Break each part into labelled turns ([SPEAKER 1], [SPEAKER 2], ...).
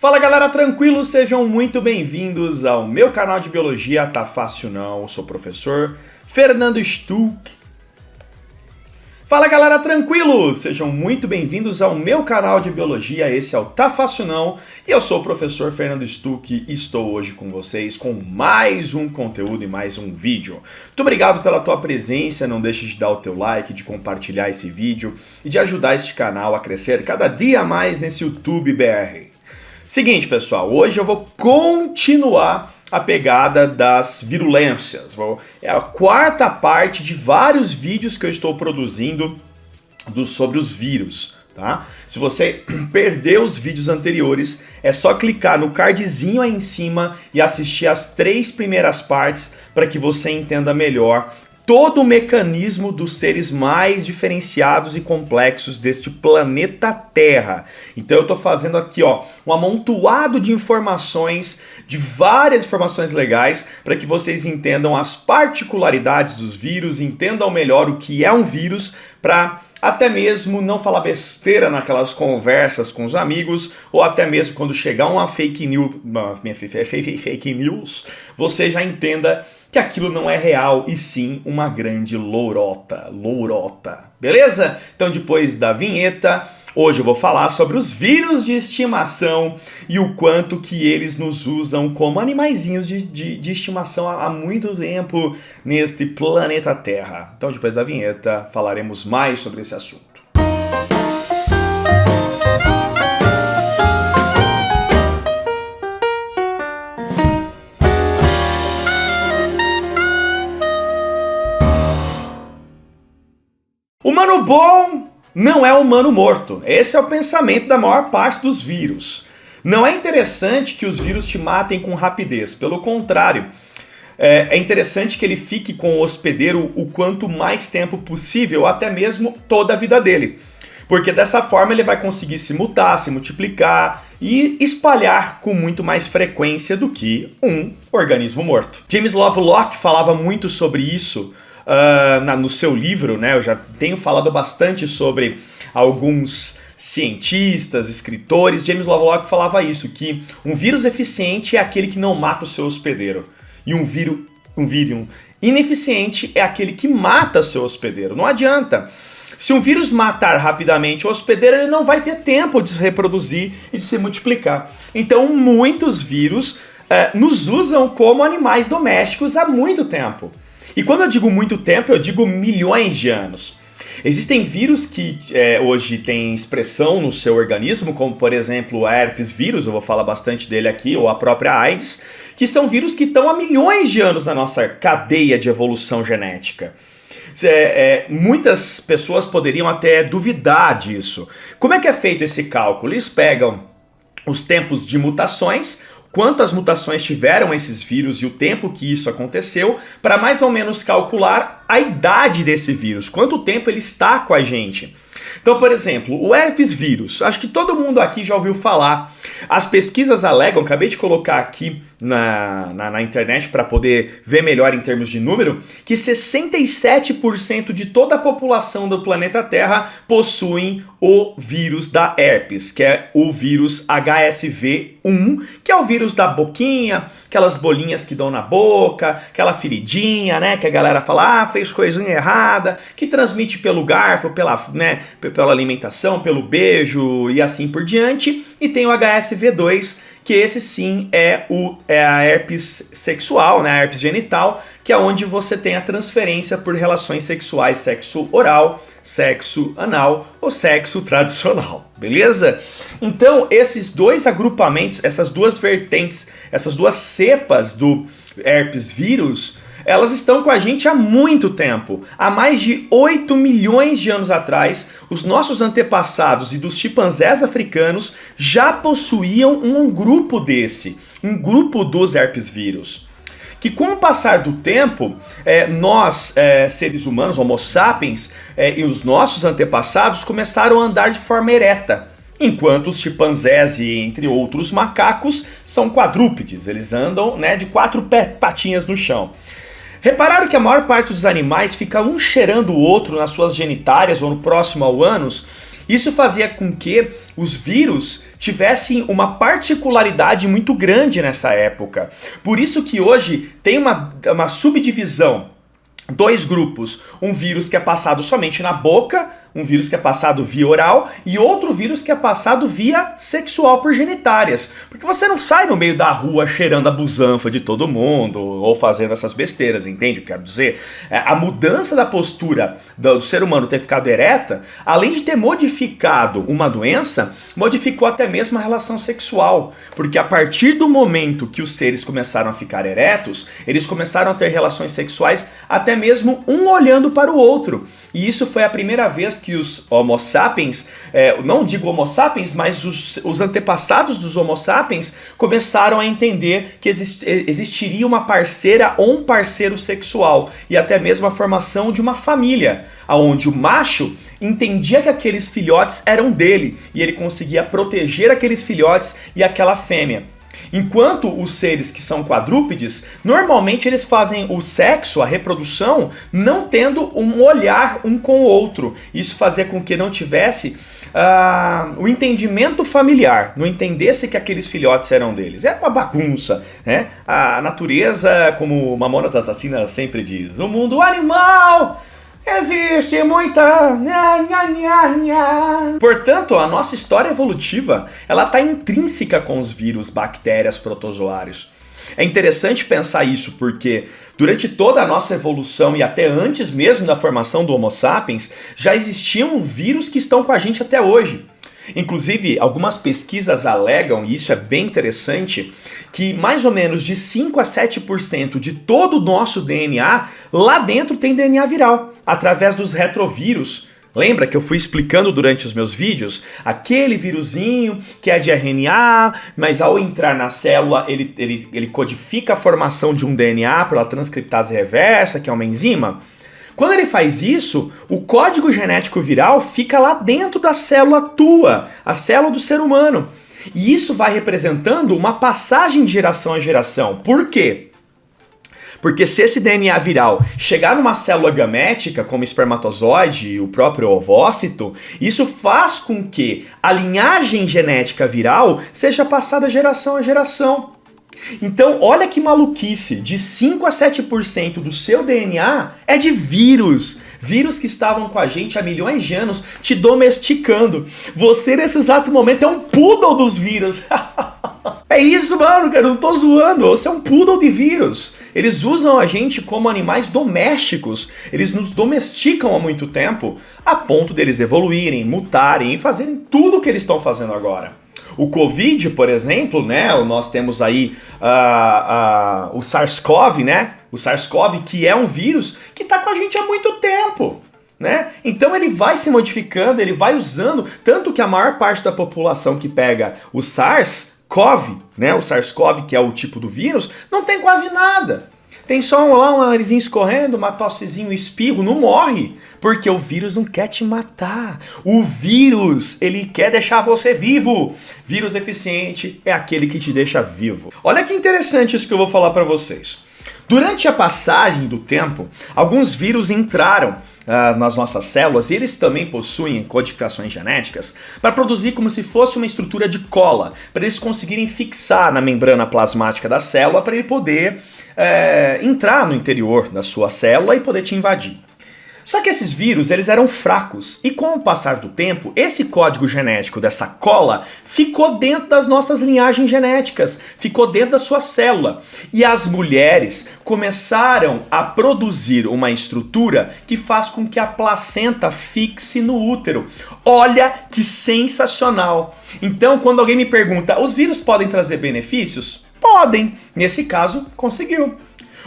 [SPEAKER 1] Fala galera, tranquilo? Sejam muito bem-vindos ao meu canal de Biologia Tá Fácil Não. Eu sou o professor Fernando Stuck. Fala galera, tranquilo? Sejam muito bem-vindos ao meu canal de Biologia, esse é o Tá Fácil Não. E eu sou o professor Fernando Stuck e estou hoje com vocês com mais um conteúdo e mais um vídeo. Muito obrigado pela tua presença, não deixe de dar o teu like, de compartilhar esse vídeo e de ajudar este canal a crescer cada dia mais nesse YouTube BR. Seguinte, pessoal, hoje eu vou continuar a pegada das virulências. É a quarta parte de vários vídeos que eu estou produzindo sobre os vírus, tá? Se você perdeu os vídeos anteriores, é só clicar no cardzinho aí em cima e assistir as 3 primeiras partes para que você entenda melhor todo o mecanismo dos seres mais diferenciados e complexos deste planeta Terra. Então eu tô fazendo aqui, ó, um amontoado de informações, de várias informações legais, para que vocês entendam as particularidades dos vírus, entendam melhor o que é um vírus, para até mesmo não falar besteira naquelas conversas com os amigos, ou até mesmo quando chegar uma fake news, você já entenda que aquilo não é real e sim uma grande lourota, beleza? Então depois da vinheta, hoje eu vou falar sobre os vírus de estimação e o quanto que eles nos usam como animaizinhos de estimação há muito tempo neste planeta Terra. Então depois da vinheta falaremos mais sobre esse assunto. Humano bom não é humano morto. Esse é o pensamento da maior parte dos vírus. Não é interessante que os vírus te matem com rapidez. Pelo contrário, é interessante que ele fique com o hospedeiro o quanto mais tempo possível, até mesmo toda a vida dele. Porque dessa forma ele vai conseguir se mutar, se multiplicar e espalhar com muito mais frequência do que um organismo morto. James Lovelock falava muito sobre isso no seu livro, né? Eu já tenho falado bastante sobre alguns cientistas, escritores. James Lovelock falava isso, que um vírus eficiente é aquele que não mata o seu hospedeiro. E um vírus ineficiente é aquele que mata o seu hospedeiro. Não adianta. Se um vírus matar rapidamente o hospedeiro, ele não vai ter tempo de se reproduzir e de se multiplicar. Então, muitos vírus nos usam como animais domésticos há muito tempo. E quando eu digo muito tempo, eu digo milhões de anos. Existem vírus que hoje têm expressão no seu organismo, como por exemplo o herpes vírus, eu vou falar bastante dele aqui, ou a própria AIDS, que são vírus que estão há milhões de anos na nossa cadeia de evolução genética. Muitas pessoas poderiam até duvidar disso. Como é que é feito esse cálculo? Eles pegam os tempos de mutações, quantas mutações tiveram esses vírus e o tempo que isso aconteceu, para mais ou menos calcular a idade desse vírus, quanto tempo ele está com a gente. Então, por exemplo, o herpes vírus, acho que todo mundo aqui já ouviu falar. As pesquisas alegam, acabei de colocar aqui na internet para poder ver melhor em termos de número, que 67% de toda a população do planeta Terra possuem o vírus da herpes, que é o vírus HSV1, que é o vírus da boquinha, aquelas bolinhas que dão na boca, aquela feridinha, né, que a galera fala, fez coisinha errada, que transmite pelo garfo, pela alimentação, pelo beijo e assim por diante. E tem o HSV2, que esse sim é a herpes sexual, né, a herpes genital, que é onde você tem a transferência por relações sexuais, sexo oral, sexo anal ou sexo tradicional, beleza? Então, esses dois agrupamentos, essas duas vertentes, essas duas cepas do herpes vírus, elas estão com a gente há muito tempo. Há mais de 8 milhões de anos atrás, os nossos antepassados e dos chimpanzés africanos já possuíam um grupo um grupo dos herpes vírus. Que com o passar do tempo, nós, seres humanos, homo sapiens, e os nossos antepassados começaram a andar de forma ereta. Enquanto os chimpanzés e entre outros macacos são quadrúpedes, eles andam, né, de 4 patinhas no chão. Repararam que a maior parte dos animais fica um cheirando o outro nas suas genitárias ou no próximo ao ânus? Isso fazia com que os vírus tivessem uma particularidade muito grande nessa época. Por isso que hoje tem uma subdivisão, dois grupos, um vírus que é passado somente na boca, um vírus que é passado via oral e outro vírus que é passado via sexual por genitárias. Porque você não sai no meio da rua cheirando a busanfa de todo mundo ou fazendo essas besteiras, entende o que eu quero dizer? A mudança da postura do ser humano ter ficado ereta, além de ter modificado uma doença, modificou até mesmo a relação sexual. Porque a partir do momento que os seres começaram a ficar eretos, eles começaram a ter relações sexuais até mesmo um olhando para o outro. E isso foi a primeira vez que os Homo sapiens, não digo Homo sapiens, mas os antepassados dos Homo sapiens começaram a entender que existiria uma parceira ou um parceiro sexual e até mesmo a formação de uma família, onde o macho entendia que aqueles filhotes eram dele e ele conseguia proteger aqueles filhotes e aquela fêmea. Enquanto os seres que são quadrúpedes, normalmente eles fazem o sexo, a reprodução, não tendo um olhar um com o outro. Isso fazia com que não tivesse o entendimento familiar, não entendesse que aqueles filhotes eram deles. Era uma bagunça, né? A natureza, como Mamonas Assassinas sempre diz, o mundo animal... existe muita... Portanto, a nossa história evolutiva, ela está intrínseca com os vírus, bactérias, protozoários. É interessante pensar isso porque durante toda a nossa evolução e até antes mesmo da formação do Homo sapiens, já existiam vírus que estão com a gente até hoje. Inclusive, algumas pesquisas alegam, e isso é bem interessante, que mais ou menos de 5 a 7% de todo o nosso DNA, lá dentro tem DNA viral, através dos retrovírus. Lembra que eu fui explicando durante os meus vídeos? Aquele vírusinho que é de RNA, mas ao entrar na célula ele codifica a formação de um DNA pela transcriptase reversa, que é uma enzima. Quando ele faz isso, o código genético viral fica lá dentro da célula tua, a célula do ser humano. E isso vai representando uma passagem de geração a geração. Por quê? Porque se esse DNA viral chegar numa célula gamética, como espermatozoide e o próprio ovócito, isso faz com que a linhagem genética viral seja passada geração a geração. Então, olha que maluquice, de 5 a 7% do seu DNA é de vírus. Vírus que estavam com a gente há milhões de anos, te domesticando. Você, nesse exato momento, é um poodle dos vírus. É isso, mano, cara, eu não tô zoando. Você é um poodle de vírus. Eles usam a gente como animais domésticos. Eles nos domesticam há muito tempo, a ponto deles evoluírem, mutarem e fazerem tudo o que eles estão fazendo agora. O Covid, por exemplo, né? Nós temos aí o SARS-CoV, né? O SARS-CoV, que é um vírus que está com a gente há muito tempo, né? Então ele vai se modificando, ele vai usando, tanto que a maior parte da população que pega o SARS-CoV, né? O SARS-CoV, que é o tipo do vírus, não tem quase nada. Tem só um narizinho escorrendo, uma tossezinha, um espirro, não morre. Porque o vírus não quer te matar. O vírus, ele quer deixar você vivo. Vírus eficiente é aquele que te deixa vivo. Olha que interessante isso que eu vou falar para vocês. Durante a passagem do tempo, alguns vírus entraram nas nossas células e eles também possuem codificações genéticas para produzir como se fosse uma estrutura de cola, para eles conseguirem fixar na membrana plasmática da célula para ele poder entrar no interior da sua célula e poder te invadir. Só que esses vírus, eles eram fracos e com o passar do tempo, esse código genético dessa cola ficou dentro das nossas linhagens genéticas, ficou dentro da sua célula. E as mulheres começaram a produzir uma estrutura que faz com que a placenta fixe no útero. Olha que sensacional! Então, quando alguém me pergunta, os vírus podem trazer benefícios? Podem! Nesse caso, conseguiu.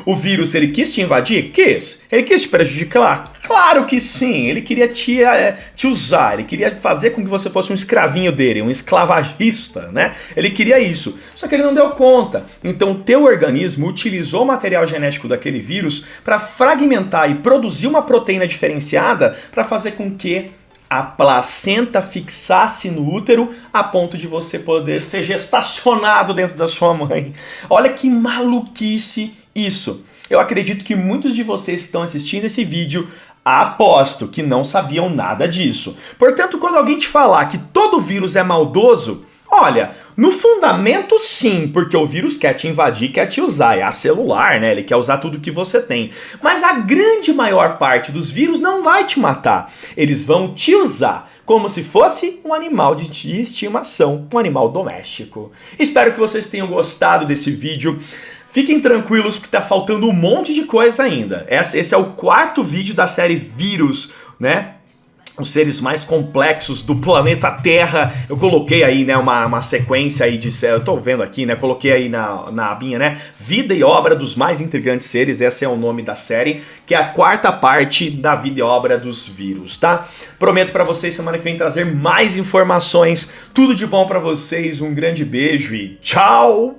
[SPEAKER 1] O vírus, ele quis te invadir? Quis. Ele quis te prejudicar? Claro que sim. Ele queria te usar, ele queria fazer com que você fosse um escravinho dele, um esclavagista, né? Ele queria isso. Só que ele não deu conta. Então o teu organismo utilizou o material genético daquele vírus para fragmentar e produzir uma proteína diferenciada para fazer com que a placenta fixasse no útero a ponto de você poder ser gestacionado dentro da sua mãe. Olha que maluquice isso. Eu acredito que muitos de vocês que estão assistindo esse vídeo aposto que não sabiam nada disso. Portanto, quando alguém te falar que todo vírus é maldoso, olha, no fundamento sim, porque o vírus quer te invadir, quer te usar, é a celular, né? Ele quer usar tudo que você tem. Mas a grande maior parte dos vírus não vai te matar. Eles vão te usar como se fosse um animal de estimação, um animal doméstico. Espero que vocês tenham gostado desse vídeo. Fiquem tranquilos que tá faltando um monte de coisa ainda. Esse é o 4º vídeo da série Vírus, né? Os seres mais complexos do planeta Terra. Eu coloquei aí, né, uma sequência aí de... Eu tô vendo aqui, né, coloquei aí na abinha, né, Vida e Obra dos Mais Intrigantes Seres, esse é o nome da série, que é a 4ª parte da vida e obra dos vírus, tá? Prometo pra vocês semana que vem trazer mais informações, tudo de bom pra vocês, um grande beijo e tchau!